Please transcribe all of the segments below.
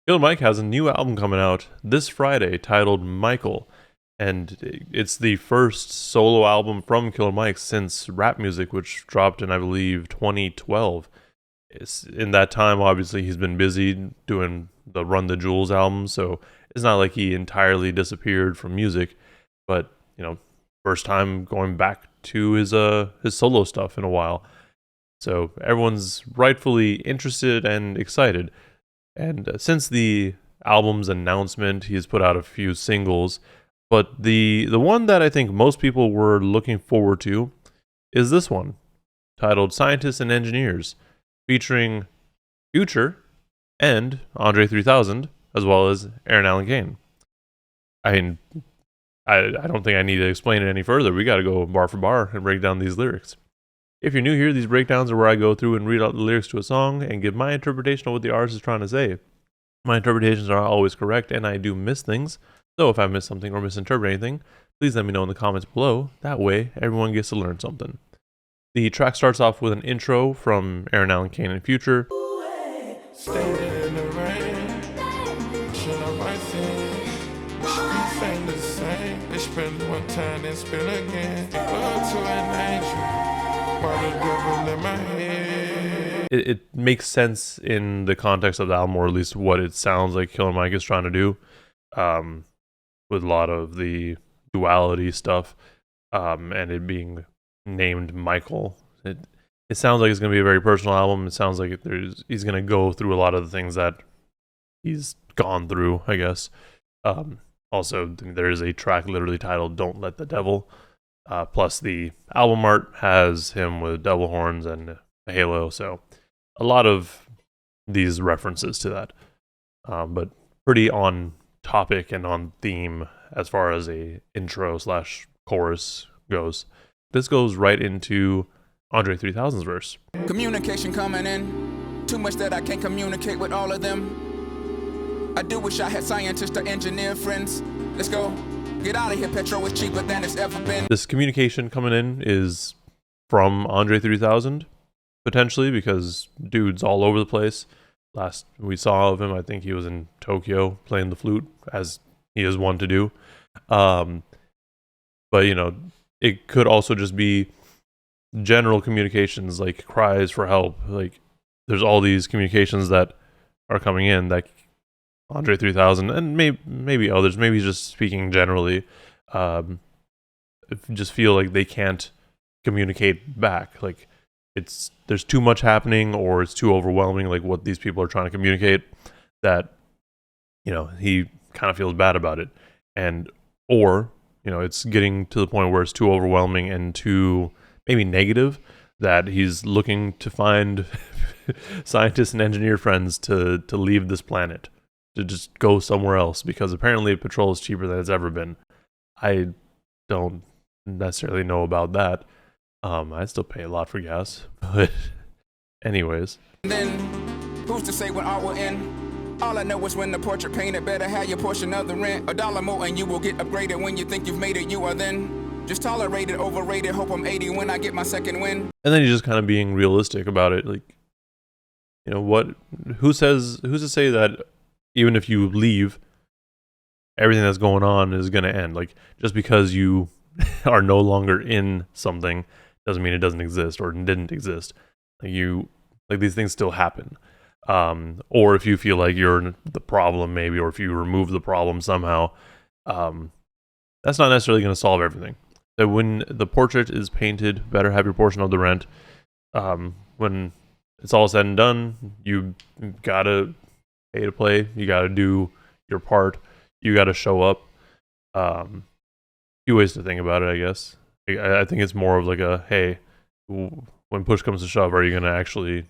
Killer Mike has a new album coming out this Friday titled Michael, and it's the first solo album from Killer Mike since Rap Music, which dropped in, I believe, 2012. In that time, obviously, he's been busy doing the Run the Jewels album, so it's not like he entirely disappeared from music, but, first time going back to his solo stuff in a while. So everyone's rightfully interested and excited. And since the album's announcement, he's put out a few singles, but the one that I think most people were looking forward to is this one, titled Scientists and Engineers, featuring Future and Andre 3000, as well as Aaron Allen Kane. I mean, I don't think I need to explain it any further. We got to go bar for bar and break down these lyrics. If you're new here, these breakdowns are where I go through and read out the lyrics to a song and give my interpretation of what the artist is trying to say. My interpretations are not always correct, and I do miss things. So if I miss something or misinterpret anything, please let me know in the comments below. That way, everyone gets to learn something. The track starts off with an intro from Aaron Allen Kane and Future. Standing in the rain, should I write things? Streets ain't the same. They spend one time, then spend again. Love to an angel. It makes sense in the context of the album, or at least what it sounds like Killer Mike is trying to do, with a lot of the duality stuff, and it being named Michael. It sounds like it's going to be a very personal album. It sounds like he's going to go through a lot of the things that he's gone through, I guess. Also, there is a track literally titled Don't Let the Devil. Plus, the album art has him with devil horns and a halo, so a lot of these references to that. But pretty on topic and on theme as far as a intro / chorus goes. This goes right into Andre 3000's verse. Communication coming in, too much that I can't communicate with all of them. I do wish I had scientists or engineer friends. Let's go. Get out of here, petrol is cheaper than it's ever been. This communication coming in is from Andre 3000, potentially, because dude's all over the place. Last we saw of him, I think he was in Tokyo playing the flute, as he is one to do. But, it could also just be general communications, like cries for help. Like, there's all these communications that are coming in that Andre 3000 and maybe others, maybe just speaking generally, just feel like they can't communicate back. Like there's too much happening, or it's too overwhelming, like what these people are trying to communicate, that he kind of feels bad about it, or it's getting to the point where it's too overwhelming and too maybe negative, that he's looking to find scientists and engineer friends to leave this planet, to just go somewhere else, because apparently petrol is cheaper than it's ever been. I don't necessarily know about that. I still pay a lot for gas, but anyways. Then, who's to say when all will end? All I know is when the portrait painted, better have your portion of the rent. $1 more and you will get upgraded. When you think you've made it, you are then just tolerated, overrated. Hope I'm 80 when I get my second win. And then he's just kind of being realistic about it. Like, who's to say that even if you leave, everything that's going on is going to end? Like, just because you are no longer in something doesn't mean it doesn't exist or didn't exist. Like these things still happen. Or if you feel like you're the problem, maybe, or if you remove the problem somehow, that's not necessarily going to solve everything. So when the portrait is painted, better have your portion of the rent. When it's all said and done, you gotta pay to play. You gotta do your part. You gotta show up. Few ways to think about it, I guess. I think it's more of like a, hey, when push comes to shove, are you gonna actually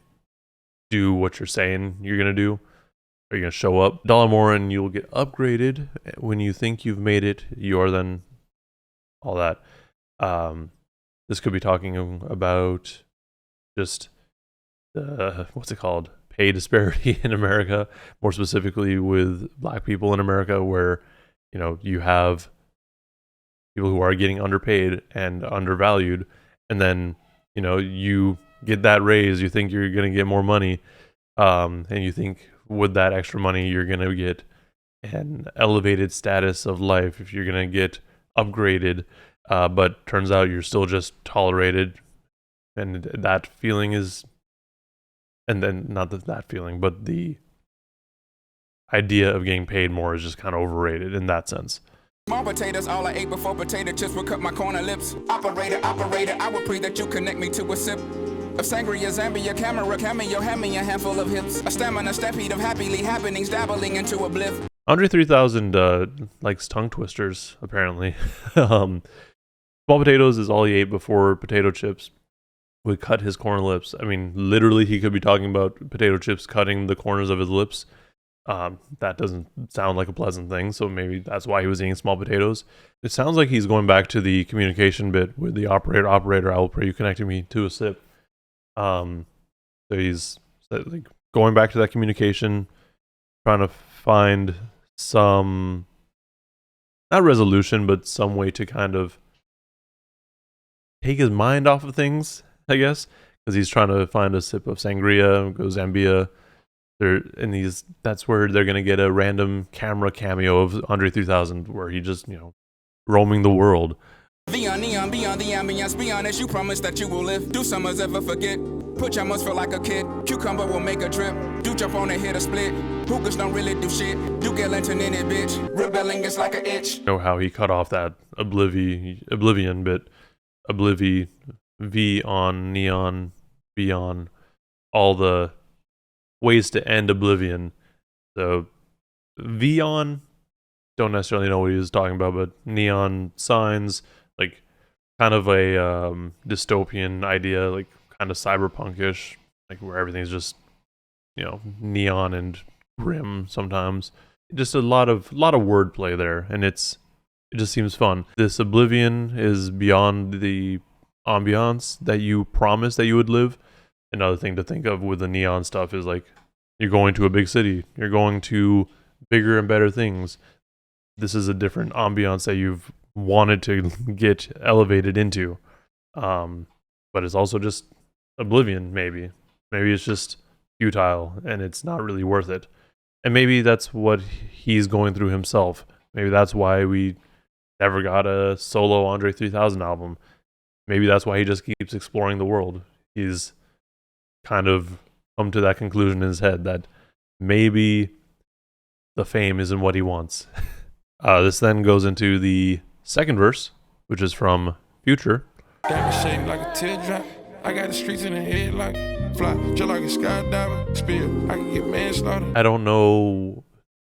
do what you're saying you're gonna do? Are you gonna show up? $1 more and you'll get upgraded. When you think you've made it, you are then all that. This could be talking about just what's it called? Pay disparity in America, more specifically with Black people in America, where you have people who are getting underpaid and undervalued, and then you get that raise, you think you're gonna get more money, and you think, with that extra money, you're going to get an elevated status of life, if you're going to get upgraded, but turns out you're still just tolerated. And that feeling is, and then not that feeling, but the idea of getting paid more is just kind of overrated in that sense. Small potatoes, all I ate before potato chips would cut my corner lips. Operator, I would pray that you connect me to a sip of sangria, Zambia, camera, cameo, hand me a handful of hips. A stamina, stampede of happily happenings, dabbling into a bliff. Andre 3000 likes tongue twisters, apparently. Small potatoes is all he ate before potato chips would cut his corner lips. I mean, literally, he could be talking about potato chips cutting the corners of his lips. That doesn't sound like a pleasant thing, so maybe that's why he was eating small potatoes. It sounds like he's going back to the communication bit with the operator, I will pray you connecting me to a sip. So he's like going back to that communication, trying to find some, not resolution, but some way to kind of take his mind off of things, I guess, because he's trying to find a sip of sangria, go Zambia. That's where they're gonna get a random camera cameo of Andre 3000, where he just, roaming the world. Beyond neon, beyond the ambience, beyond as you promise that you will live. Do summers ever forget? Put your must feel like a kid. Cucumber will make a drip. Do jump on and hit a split. Hookers don't really do shit. Do get lantern in it, bitch. Rebelling is like an itch. Know how he cut off that Oblivion bit. Oblivi, V on, neon, beyond, all the ways to end Oblivion. So Vion, don't necessarily know what he was talking about, but neon signs, like kind of a dystopian idea, like kind of cyberpunkish, like where everything's just neon and grim sometimes. Just a lot of wordplay there, and it just seems fun. This Oblivion is beyond the ambiance that you promised that you would live. Another thing to think of with the neon stuff is like, you're going to a big city, you're going to bigger and better things. This is a different ambiance that you've wanted to get elevated into. But it's also just Oblivion, maybe. Maybe it's just futile and it's not really worth it. And maybe that's what he's going through himself. Maybe that's why we never got a solo Andre 3000 album. Maybe that's why he just keeps exploring the world. He's kind of come to that conclusion in his head that maybe the fame isn't what he wants. This then goes into the second verse, which is from Future. Diamond shaped like a teardrop. I got the streets in the head like fly, just like a skydiver. Spill, I can get manslaughter. I don't know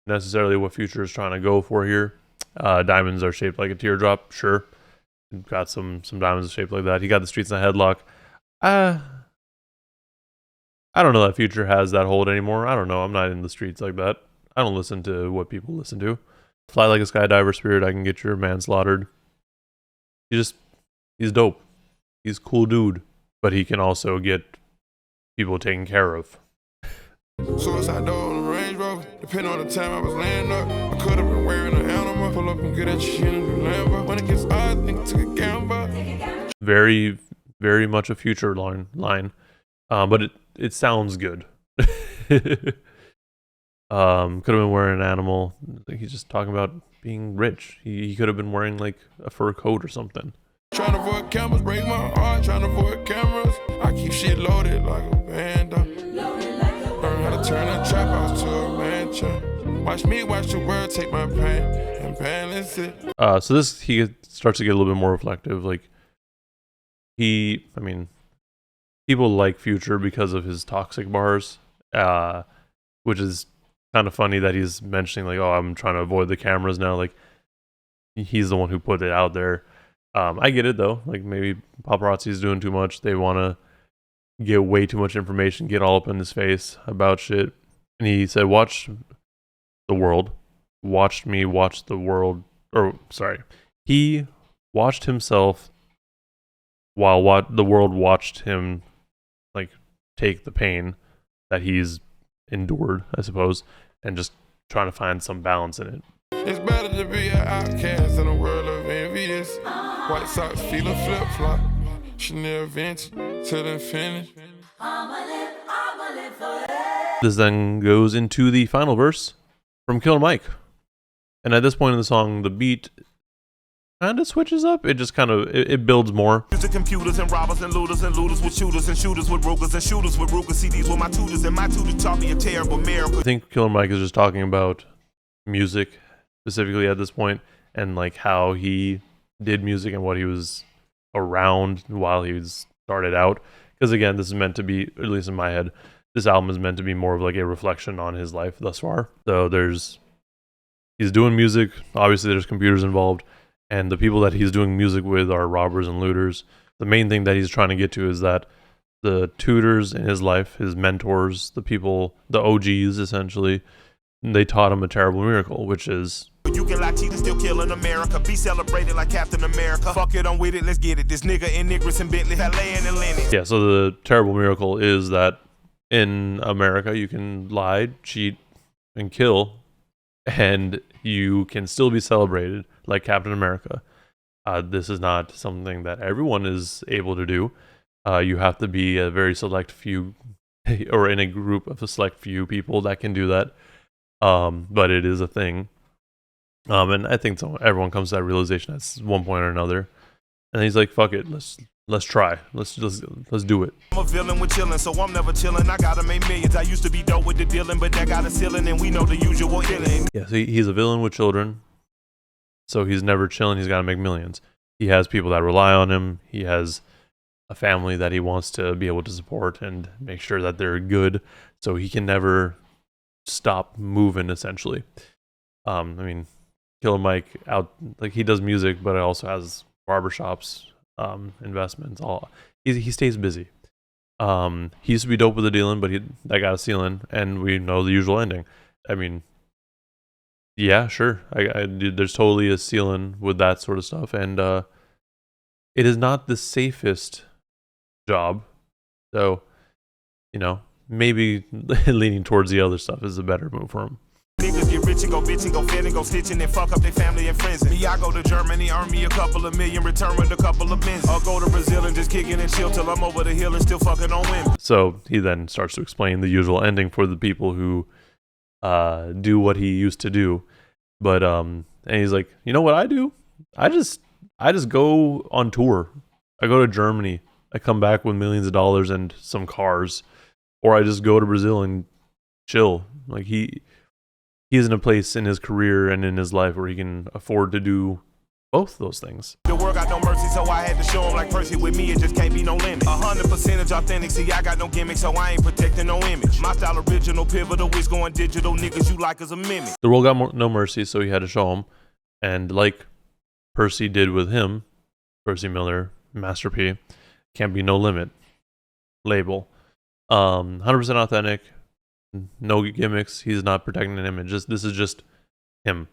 necessarily what Future is trying to go for here. Diamonds are shaped like a teardrop, sure. Got some diamonds shaped like that. He got the streets in a headlock. I don't know that Future has that hold anymore. I don't know. I'm not in the streets like that. I don't listen to what people listen to. Fly like a skydiver, spirit, I can get your man slaughtered. He's dope. He's a cool dude. But he can also get people taken care of. Suicide door on the Range Rover. Depending on the time I was laying up, I could have been wearing an animal. Pull up and get at you in the Lambo. When it gets odd, I think I took a gamble. Very, very much a Future line. But it sounds good. Could have been wearing an animal. He's just talking about being rich. He could have been wearing like a fur coat or something. Trying to avoid cameras, break my heart. Trying to avoid cameras. I keep shit loaded like a band. Learn how to turn a trap house to a mansion. Watch me watch the world take my pain and balance it. So this, he starts to get a little bit more reflective. Like people like Future because of his toxic bars, which is kind of funny that he's mentioning like, oh, I'm trying to avoid the cameras now. Like he's the one who put it out there. I get it though. Like maybe paparazzi's doing too much. They want to get way too much information, get all up in his face about shit. And he said, watch the world. Watched me watch the world. He watched himself while the world watched him like take the pain that he's endured, I suppose, and just trying to find some balance in it. It's better to be an outcast in a world of envious. White socks feeling flip-flop. Chanel vintage till infinity. I'ma live forever. This then goes into the final verse from Killer Mike. And at this point in the song, the beat kind of switches up. It just kind of, it builds more. The computers and robbers and looters with shooters and shooters with Rugers and shooters with Ruger. CDs with my tutors and my tutors taught me a terrible miracle. I think Killer Mike is just talking about music specifically at this point and like how he did music and what he was around while he was started out. Because again, this is meant to be, at least in my head, this album is meant to be more of like a reflection on his life thus far. So he's doing music. Obviously, there's computers involved. And the people that he's doing music with are robbers and looters. The main thing that he's trying to get to is that the tutors in his life, his mentors, the people, the OGs essentially, they taught him a terrible miracle, which is... You can lie, cheat, and still kill in America. Be celebrated like Captain America. Fuck it, I'm with it, let's get it. This nigga in Niggers and Bentley, Valet and Lenny. Yeah, so the terrible miracle is that in America, you can lie, cheat, and kill, and you can still be celebrated like Captain America. This is not something that everyone is able to do. You have to be a very select few, or in a group of a select few people that can do that. But it is a thing. And I think everyone comes to that realization at one point or another. And he's like, "Fuck it, let's try. Let's do it." I'm a villain with chillin', so I'm never chillin'. I gotta make millions. I used to be dope with the dealing, but that got a ceiling, and we know the usual dealing. Yeah, so he's a villain with children. So he's never chilling. He's got to make millions. He has people that rely on him. He has a family that he wants to be able to support and make sure that they're good. So he can never stop moving, essentially. I mean, Killer Mike he does music, but it also has barbershops, investments. He stays busy. He used to be dope with the dealing, but that got a ceiling, and we know the usual ending. I mean, yeah, sure. There's totally a ceiling with that sort of stuff, and it is not the safest job. So, maybe leaning towards the other stuff is a better move for him. Niggas get rich and go bitch and go fit and go stitching and fuck up their family and friends. Me, I go to Germany, earn me a couple of million, return with a couple of bins. I'll go to Brazil and just kick it and chill till I'm over the hill and still fucking on women. So he then starts to explain the usual ending for the people who do what he used to do. But and he's like, you know what I do? I just go on tour. I go to Germany. I come back with millions of dollars and some cars, or I just go to Brazil and chill. Like he's in a place in his career and in his life where he can afford to do both those things. The world got no mercy, so I had to show him like Percy. With me, it just can't be no limit. 100% authentic, see, I got no gimmick, so I ain't protecting no image. My style original, pivotal, it's going digital. Niggas you like as a mimic. The world got no mercy, so he had to show him. And like Percy did with him, Percy Miller, Master P, can't be no limit label. 100% authentic, no gimmicks. He's not protecting an image. This is just him.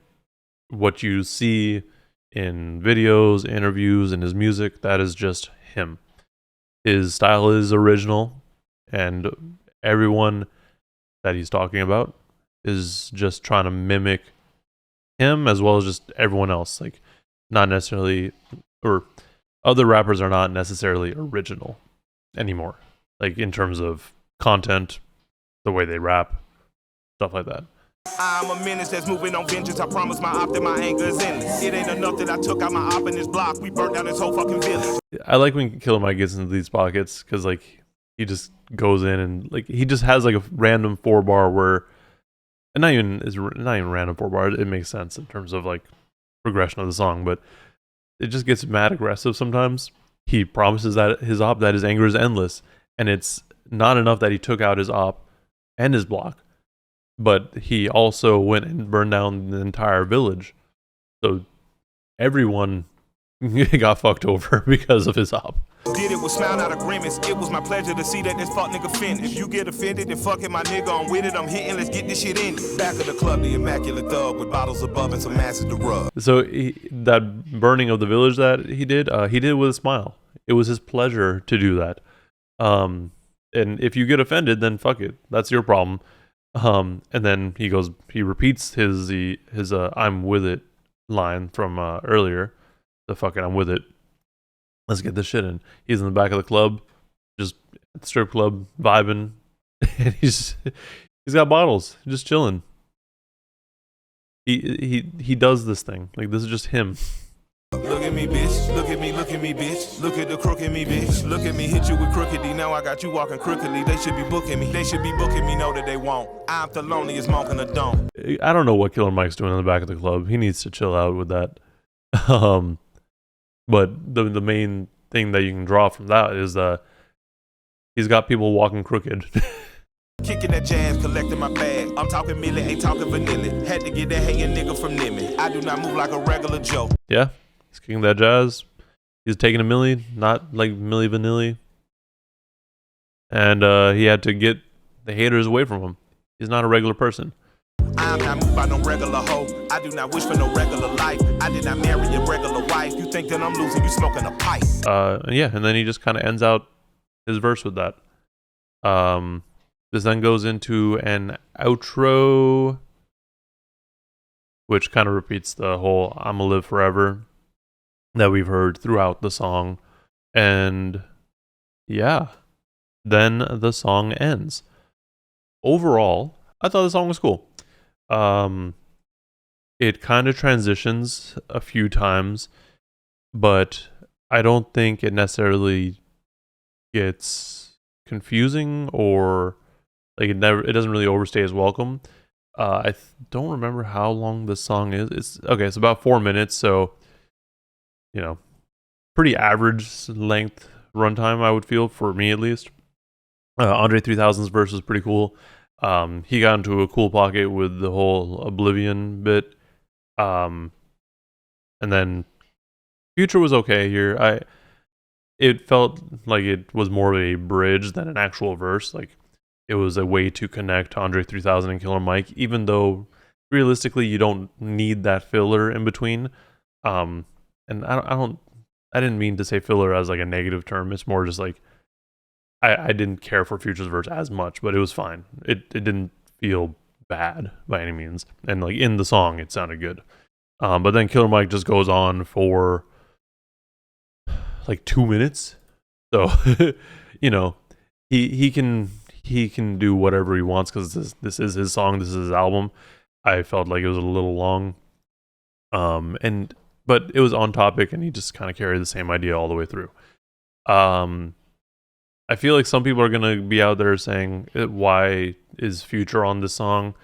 What you see in videos, interviews, and his music, that is just him. His style is original, and everyone that he's talking about is just trying to mimic him as well as just everyone else. Like, not necessarily, or other rappers are not necessarily original anymore. Like, in terms of content, the way they rap, stuff like that. I'm a menace that's moving on vengeance. I promise my op that my anger is endless. It ain't enough that I took out my op in this block. We burnt down this whole fucking village. I like when Killer Mike gets into these pockets because like he just goes in and like he just has like a random 4-bar where, and not even random 4-bar. It makes sense in terms of like progression of the song, but it just gets mad aggressive sometimes. He promises that his op that his anger is endless, and it's not enough that he took out his op and his block, but he also went and burned down the entire village. So everyone got fucked over because of his op. Did it with smile, not agreements. It was my pleasure to see that this fuck nigga finished. If you get offended, then fuck it, my nigga. I'm with it, I'm hitting, let's get this shit in. Back of the club, the immaculate thug with bottles above and some masses to rub. So that burning of the village that he did with a smile. It was his pleasure to do that. And if you get offended, then fuck it. That's your problem. And then he repeats his I'm with it line from earlier. The fucking I'm with it. Let's get this shit in. He's in the back of the club, just at the strip club, vibing. And he's He's got bottles, just chilling. He does this thing. Like, this is just him. Look at me, bitch. Look at me, bitch. Look at the crook in me, bitch. Look at me, hit you with crookedy. Now I got you walking crookedly. They should be booking me. They should be booking me, know that they won't. I'm the loneliest monk in the dome. I don't know what Killer Mike's doing in the back of the club. He needs to chill out with that. But the main thing that you can draw from that is he's got people walking crooked. Kicking that jazz, collecting my bag. I'm talking milli, ain't talking vanilla. Had to get that hating nigga from Nimmy. I do not move like a regular Joe. Yeah, he's kicking that jazz. He's taking a milli, not like Milli Vanilli. And he had to get the haters away from him. He's not a regular person. I'm not moved by no regular hoe. I do not wish for no regular life. I did not marry a regular wife. You think that I'm losing, you smoking a pipe. Yeah, and then he just kind of ends out his verse with that. This then goes into an outro, which kind of repeats the whole "I'ma live forever" that we've heard throughout the song. And yeah, then the song ends. Overall, I thought the song was cool. It kind of transitions a few times, but I don't think it necessarily gets confusing or like it doesn't really overstay its welcome. I don't remember how long the song is. It's about 4 minutes, so pretty average length runtime, I would feel, for me at least. Andre 3000's verse is pretty cool. He got into a cool pocket with the whole Oblivion bit. And then Future was okay here. It felt like it was more of a bridge than an actual verse. Like, it was a way to connect Andre 3000 and Killer Mike, even though realistically you don't need that filler in between. And I didn't mean to say filler as like a negative term. It's more just like I didn't care for Future's verse as much, but it was fine. It didn't feel bad by any means. And like in the song, it sounded good. But then Killer Mike just goes on for like 2 minutes. So, he can do whatever he wants because this is his song, this is his album. I felt like it was a little long. But it was on topic and he just kind of carried the same idea all the way through. I feel like some people are going to be out there saying, why is Future on this song?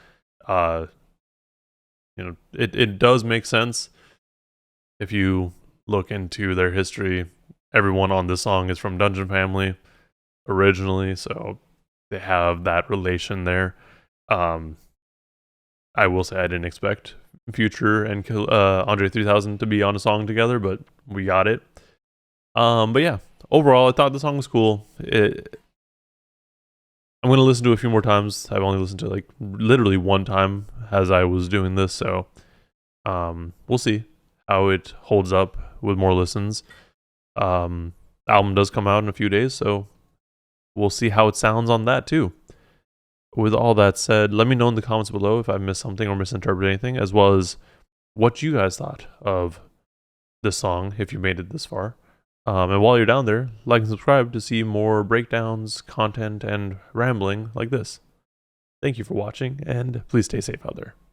It does make sense. If you look into their history, everyone on this song is from Dungeon Family originally, so they have that relation there. I will say I didn't expect Future and Andre 3000 to be on a song together, but we got it. But yeah, overall, I thought the song was cool. I'm going to listen to it a few more times. I've only listened to like literally one time as I was doing this, so we'll see how it holds up with more listens. Album does come out in a few days, so we'll see how it sounds on that too. With all that said, let me know in the comments below if I missed something or misinterpreted anything, as well as what you guys thought of this song if you made it this far. And while you're down there, like and subscribe to see more breakdowns, content, and rambling like this. Thank you for watching, and please stay safe out there.